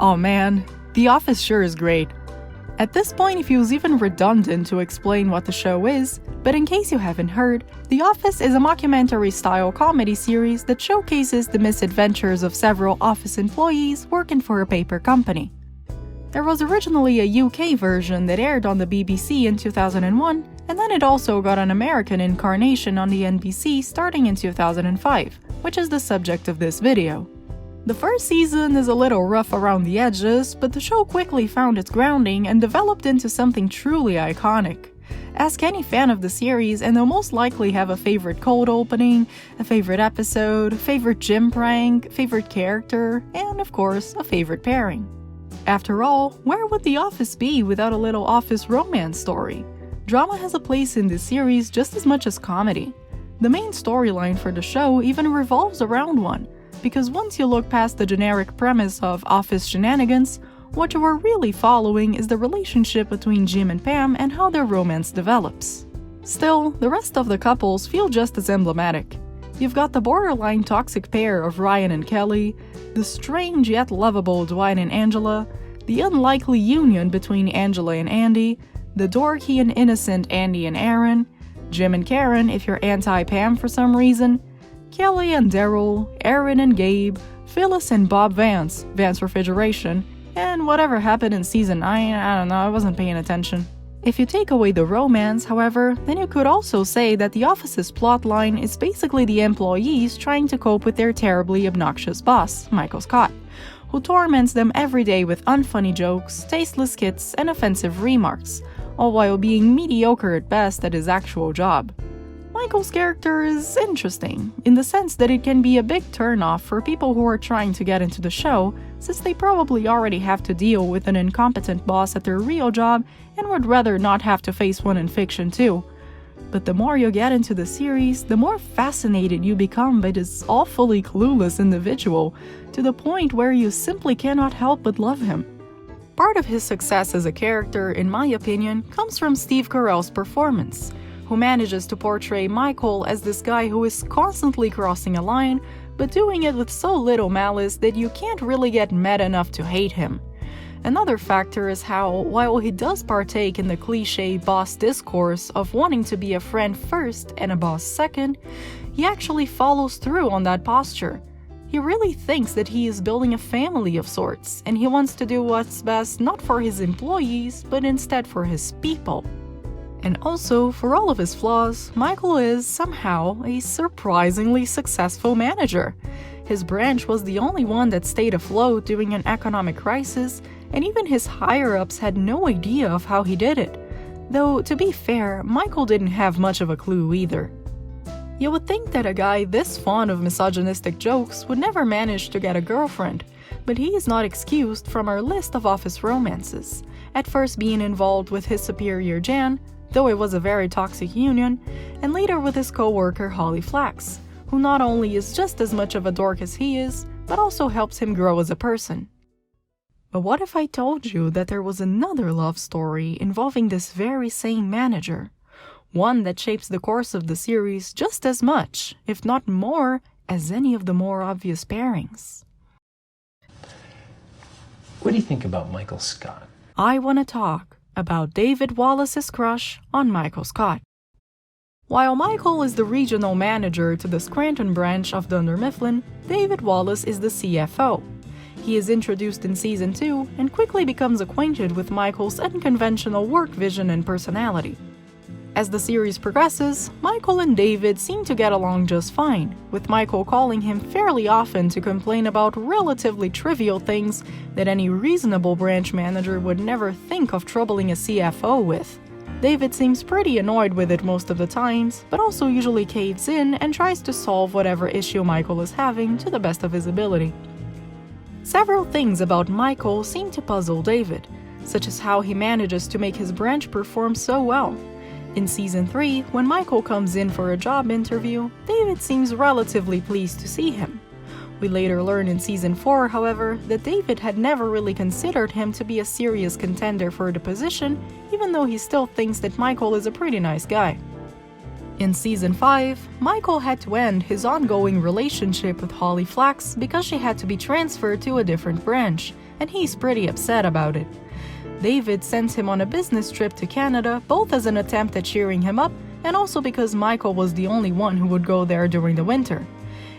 Oh man, The Office sure is great. At this point, it feels even redundant to explain what the show is, but in case you haven't heard, The Office is a mockumentary-style comedy series that showcases the misadventures of several office employees working for a paper company. There was originally a UK version that aired on the BBC in 2001, and then it also got an American incarnation on the NBC starting in 2005, which is the subject of this video. The first season is a little rough around the edges, but the show quickly found its grounding and developed into something truly iconic. Ask any fan of the series and they'll most likely have a favorite cold opening, a favorite episode, favorite gym prank, favorite character, and of course, a favorite pairing. After all, where would The Office be without a little office romance story? Drama has a place in this series just as much as comedy. The main storyline for the show even revolves around one, because once you look past the generic premise of office shenanigans, what you are really following is the relationship between Jim and Pam and how their romance develops. Still, the rest of the couples feel just as emblematic. You've got the borderline toxic pair of Ryan and Kelly, the strange yet lovable Dwight and Angela, the unlikely union between Angela and Andy, the dorky and innocent Andy and Aaron, Jim and Karen if you're anti-Pam for some reason, Kelly and Daryl, Aaron and Gabe, Phyllis and Bob Vance, Vance Refrigeration, and whatever happened in season 9, I don't know, I wasn't paying attention. If you take away the romance, however, then you could also say that The Office's plotline is basically the employees trying to cope with their terribly obnoxious boss, Michael Scott, who torments them every day with unfunny jokes, tasteless skits, and offensive remarks, all while being mediocre at best at his actual job. Michael's character is interesting, in the sense that it can be a big turnoff for people who are trying to get into the show, since they probably already have to deal with an incompetent boss at their real job and would rather not have to face one in fiction too. But the more you get into the series, the more fascinated you become by this awfully clueless individual, to the point where you simply cannot help but love him. Part of his success as a character, in my opinion, comes from Steve Carell's performance, who manages to portray Michael as this guy who is constantly crossing a line, but doing it with so little malice that you can't really get mad enough to hate him. Another factor is how, while he does partake in the cliché boss discourse of wanting to be a friend first and a boss second, he actually follows through on that posture. He really thinks that he is building a family of sorts, and he wants to do what's best not for his employees, but instead for his people. And also, for all of his flaws, Michael is, somehow, a surprisingly successful manager. His branch was the only one that stayed afloat during an economic crisis, and even his higher-ups had no idea of how he did it. Though, to be fair, Michael didn't have much of a clue either. You would think that a guy this fond of misogynistic jokes would never manage to get a girlfriend, but he is not excused from our list of office romances, at first being involved with his superior Jan, though it was a very toxic union, and later with his co-worker Holly Flax, who not only is just as much of a dork as he is, but also helps him grow as a person. But what if I told you that there was another love story involving this very same manager? One that shapes the course of the series just as much, if not more, as any of the more obvious pairings. What do you think about Michael Scott? I want to talk about David Wallace's crush on Michael Scott. While Michael is the regional manager to the Scranton branch of Dunder Mifflin, David Wallace is the CFO. He is introduced in Season 2 and quickly becomes acquainted with Michael's unconventional work vision and personality. As the series progresses, Michael and David seem to get along just fine, with Michael calling him fairly often to complain about relatively trivial things that any reasonable branch manager would never think of troubling a CFO with. David seems pretty annoyed with it most of the times, but also usually caves in and tries to solve whatever issue Michael is having to the best of his ability. Several things about Michael seem to puzzle David, such as how he manages to make his branch perform so well. In Season 3, when Michael comes in for a job interview, David seems relatively pleased to see him. We later learn in Season 4, however, that David had never really considered him to be a serious contender for the position, even though he still thinks that Michael is a pretty nice guy. In Season 5, Michael had to end his ongoing relationship with Holly Flax because she had to be transferred to a different branch, and he's pretty upset about it. David sends him on a business trip to Canada, both as an attempt at cheering him up and also because Michael was the only one who would go there during the winter.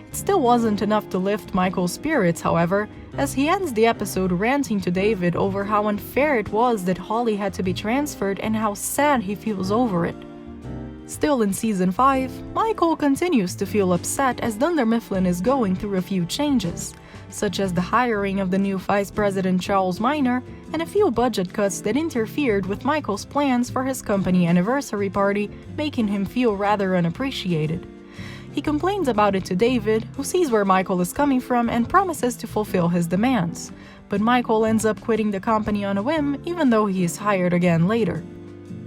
It still wasn't enough to lift Michael's spirits, however, as he ends the episode ranting to David over how unfair it was that Holly had to be transferred and how sad he feels over it. Still in Season 5, Michael continues to feel upset as Dunder Mifflin is going through a few changes, such as the hiring of the new Vice President Charles Minor and a few budget cuts that interfered with Michael's plans for his company anniversary party, making him feel rather unappreciated. He complains about it to David, who sees where Michael is coming from and promises to fulfill his demands, but Michael ends up quitting the company on a whim even though he is hired again later.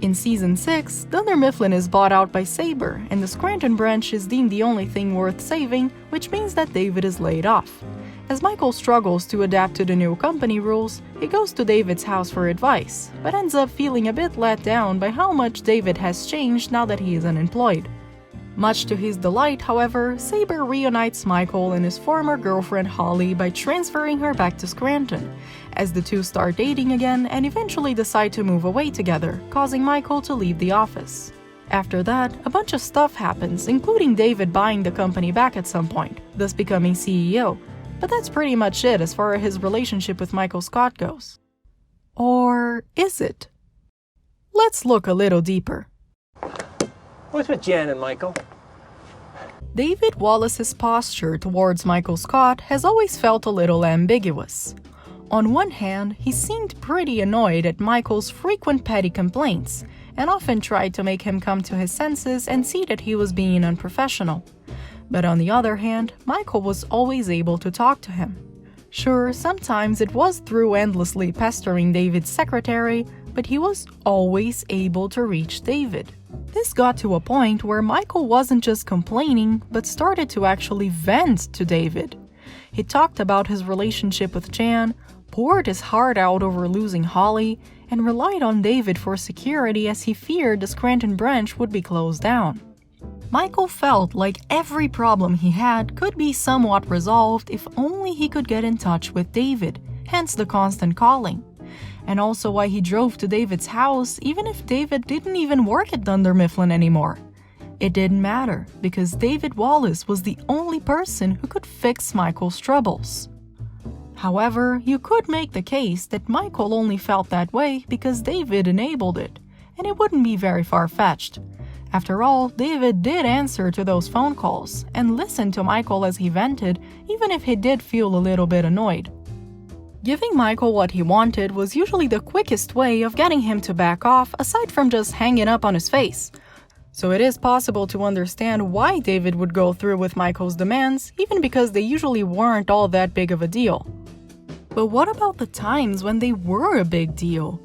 In Season 6, Dunder Mifflin is bought out by Sabre, and the Scranton branch is deemed the only thing worth saving, which means that David is laid off. As Michael struggles to adapt to the new company rules, he goes to David's house for advice, but ends up feeling a bit let down by how much David has changed now that he is unemployed. Much to his delight, however, Sabre reunites Michael and his former girlfriend Holly by transferring her back to Scranton, as the two start dating again and eventually decide to move away together, causing Michael to leave the office. After that, a bunch of stuff happens, including David buying the company back at some point, thus becoming CEO, but that's pretty much it as far as his relationship with Michael Scott goes. Or is it? Let's look a little deeper. What's with Jan and Michael? David Wallace's posture towards Michael Scott has always felt a little ambiguous. On one hand, he seemed pretty annoyed at Michael's frequent petty complaints, and often tried to make him come to his senses and see that he was being unprofessional. But on the other hand, Michael was always able to talk to him. Sure, sometimes it was through endlessly pestering David's secretary, but he was always able to reach David. This got to a point where Michael wasn't just complaining, but started to actually vent to David. He talked about his relationship with Jan, poured his heart out over losing Holly, and relied on David for security as he feared the Scranton branch would be closed down. Michael felt like every problem he had could be somewhat resolved if only he could get in touch with David, hence the constant calling. And also why he drove to David's house even if David didn't even work at Dunder Mifflin anymore. It didn't matter, because David Wallace was the only person who could fix Michael's troubles. However, you could make the case that Michael only felt that way because David enabled it, and it wouldn't be very far-fetched. After all, David did answer to those phone calls and listened to Michael as he vented, even if he did feel a little bit annoyed. Giving Michael what he wanted was usually the quickest way of getting him to back off, aside from just hanging up on his face. So it is possible to understand why David would go through with Michael's demands, even because they usually weren't all that big of a deal. But what about the times when they were a big deal?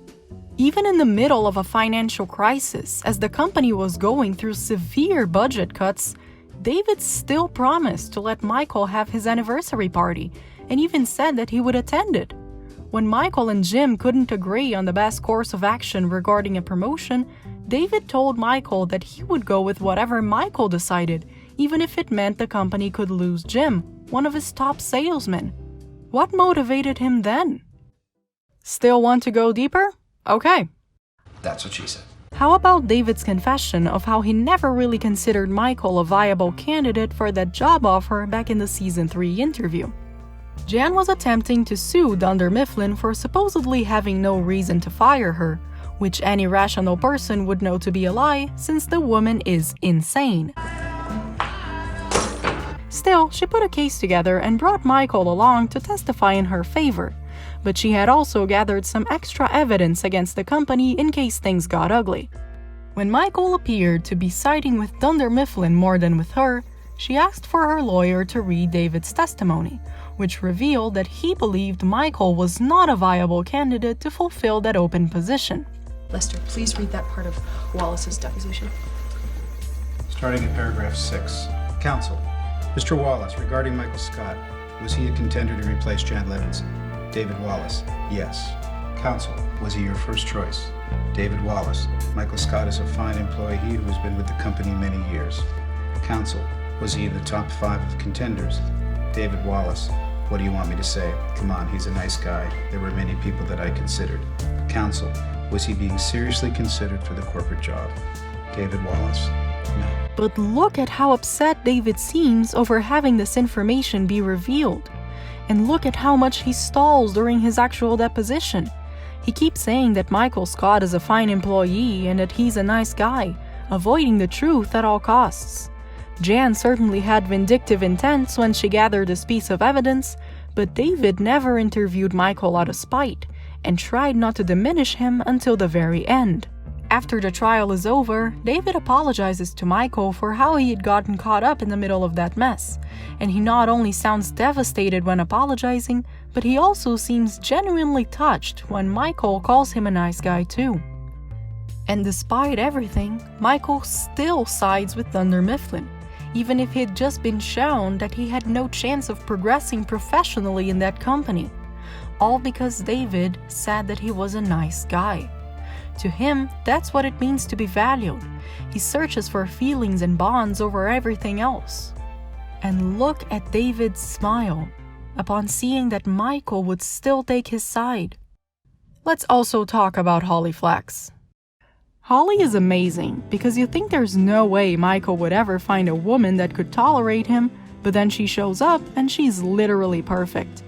Even in the middle of a financial crisis, as the company was going through severe budget cuts, David still promised to let Michael have his anniversary party, and even said that he would attend it. When Michael and Jim couldn't agree on the best course of action regarding a promotion, David told Michael that he would go with whatever Michael decided, even if it meant the company could lose Jim, one of his top salesmen. What motivated him then? Still want to go deeper? Okay. That's what she said. How about David's confession of how he never really considered Michael a viable candidate for that job offer back in the Season 3 interview? Jan was attempting to sue Dunder Mifflin for supposedly having no reason to fire her, which any rational person would know to be a lie since the woman is insane. Still, she put a case together and brought Michael along to testify in her favor, but she had also gathered some extra evidence against the company in case things got ugly. When Michael appeared to be siding with Dunder Mifflin more than with her, she asked for her lawyer to read David's testimony, which revealed that he believed Michael was not a viable candidate to fulfill that open position. Lester, please read that part of Wallace's deposition. Starting at paragraph 6. Counsel. Mr. Wallace, regarding Michael Scott, was he a contender to replace Jan Levinson? David Wallace. Yes. Counsel. Was he your first choice? David Wallace. Michael Scott is a fine employee who has been with the company many years. Counsel. Was he in the top 5 of contenders? David Wallace. What do you want me to say? Come on, he's a nice guy. There were many people that I considered. Counsel, was he being seriously considered for the corporate job? David Wallace, no. But look at how upset David seems over having this information be revealed. And look at how much he stalls during his actual deposition. He keeps saying that Michael Scott is a fine employee and that he's a nice guy, avoiding the truth at all costs. Jan certainly had vindictive intents when she gathered this piece of evidence, but David never interviewed Michael out of spite and tried not to diminish him until the very end. After the trial is over, David apologizes to Michael for how he had gotten caught up in the middle of that mess, and he not only sounds devastated when apologizing, but he also seems genuinely touched when Michael calls him a nice guy too. And despite everything, Michael still sides with Dunder Mifflin, even if he'd just been shown that he had no chance of progressing professionally in that company, all because David said that he was a nice guy. To him, that's what it means to be valued. He searches for feelings and bonds over everything else. And look at David's smile upon seeing that Michael would still take his side. Let's also talk about Holly Flax. Holly is amazing because you think there's no way Michael would ever find a woman that could tolerate him, but then she shows up and she's literally perfect.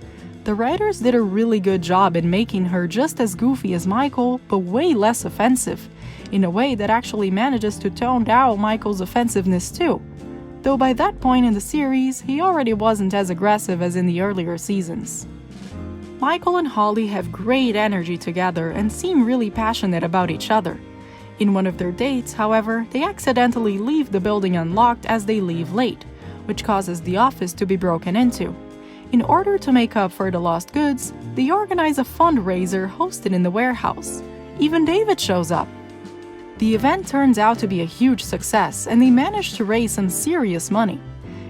The writers did a really good job in making her just as goofy as Michael, but way less offensive, in a way that actually manages to tone down Michael's offensiveness too. Though by that point in the series, he already wasn't as aggressive as in the earlier seasons. Michael and Holly have great energy together and seem really passionate about each other. In one of their dates, however, they accidentally leave the building unlocked as they leave late, which causes the office to be broken into. In order to make up for the lost goods, they organize a fundraiser hosted in the warehouse. Even David shows up. The event turns out to be a huge success, and they manage to raise some serious money.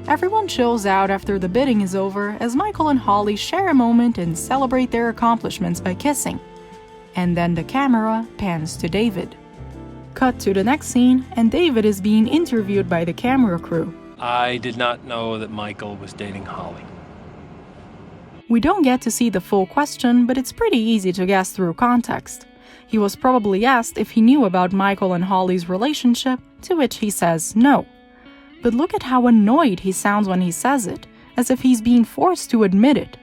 Everyone chills out after the bidding is over as Michael and Holly share a moment and celebrate their accomplishments by kissing. And then the camera pans to David. Cut to the next scene, and David is being interviewed by the camera crew. I did not know that Michael was dating Holly. We don't get to see the full question, but it's pretty easy to guess through context. He was probably asked if he knew about Michael and Holly's relationship, to which he says no. But look at how annoyed he sounds when he says it, as if he's being forced to admit it.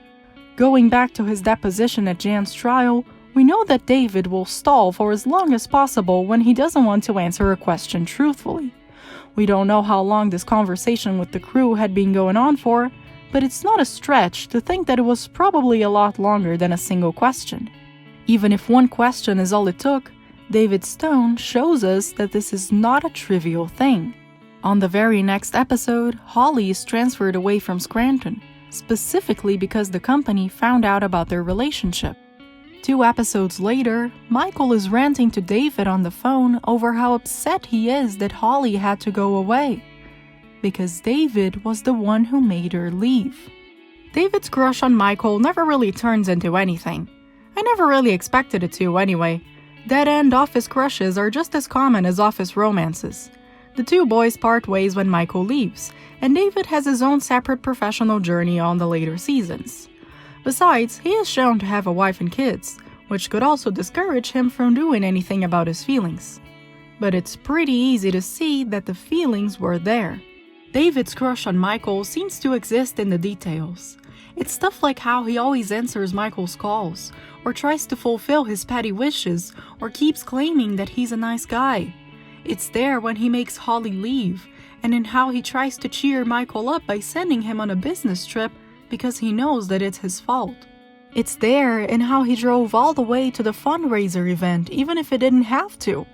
Going back to his deposition at Jan's trial, we know that David will stall for as long as possible when he doesn't want to answer a question truthfully. We don't know how long this conversation with the crew had been going on for, but it's not a stretch to think that it was probably a lot longer than a single question. Even if one question is all it took, David Stone shows us that this is not a trivial thing. On the very next episode, Holly is transferred away from Scranton, specifically because the company found out about their relationship. 2 episodes later, Michael is ranting to David on the phone over how upset he is that Holly had to go away, because David was the one who made her leave. David's crush on Michael never really turns into anything. I never really expected it to anyway. Dead-end office crushes are just as common as office romances. The 2 boys part ways when Michael leaves, and David has his own separate professional journey on the later seasons. Besides, he is shown to have a wife and kids, which could also discourage him from doing anything about his feelings. But it's pretty easy to see that the feelings were there. David's crush on Michael seems to exist in the details. It's stuff like how he always answers Michael's calls, or tries to fulfill his petty wishes, or keeps claiming that he's a nice guy. It's there when he makes Holly leave, and in how he tries to cheer Michael up by sending him on a business trip because he knows that it's his fault. It's there in how he drove all the way to the fundraiser event even if he didn't have to,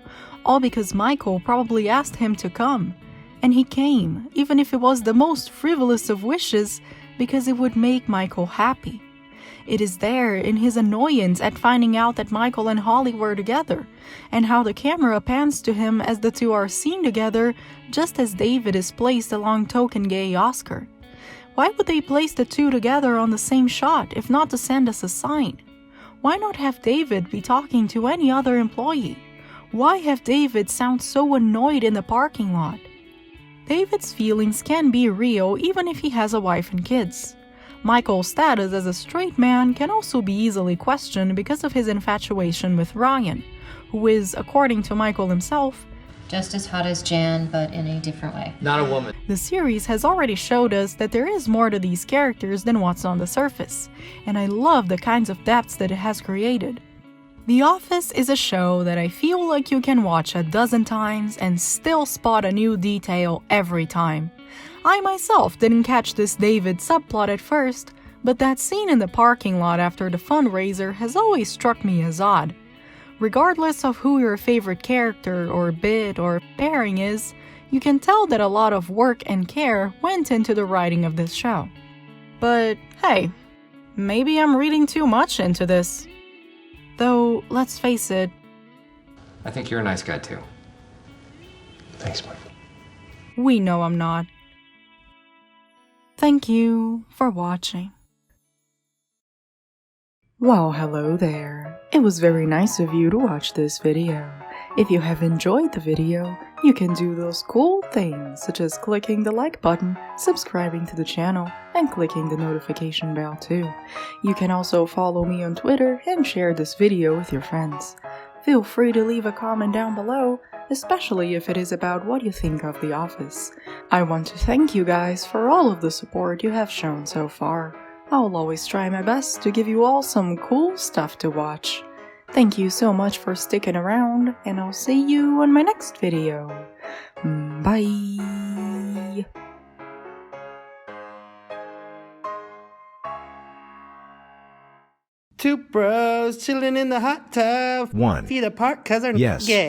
all because Michael probably asked him to come. And he came, even if it was the most frivolous of wishes, because it would make Michael happy. It is there in his annoyance at finding out that Michael and Holly were together, and how the camera pans to him as the 2 are seen together, just as David is placed along token gay Oscar. Why would they place the 2 together on the same shot if not to send us a sign? Why not have David be talking to any other employee? Why have David sound so annoyed in the parking lot? David's feelings can be real even if he has a wife and kids. Michael's status as a straight man can also be easily questioned because of his infatuation with Ryan, who is, according to Michael himself, just as hot as Jan, but in a different way. Not a woman. The series has already showed us that there is more to these characters than what's on the surface, and I love the kinds of depths that it has created. The Office is a show that I feel like you can watch a dozen times and still spot a new detail every time. I myself didn't catch this David subplot at first, but that scene in the parking lot after the fundraiser has always struck me as odd. Regardless of who your favorite character or bit or pairing is, you can tell that a lot of work and care went into the writing of this show. But hey, maybe I'm reading too much into this. Though, let's face it, I think you're a nice guy too. Thanks, Mike. we know I'm not. Thank you for watching. Well, hello there. It was very nice of you to watch this video. If you have enjoyed the video, you can do those cool things such as clicking the like button, subscribing to the channel, and clicking the notification bell too. You can also follow me on Twitter and share this video with your friends. Feel free to leave a comment down below, especially if it is about what you think of The Office. I want to thank you guys for all of the support you have shown so far. I'll always try my best to give you all some cool stuff to watch. Thank you so much for sticking around, and I'll see you on my next video. Bye! Two bros chilling in the hot tub. One. Feet apart cause they're Yes. gay.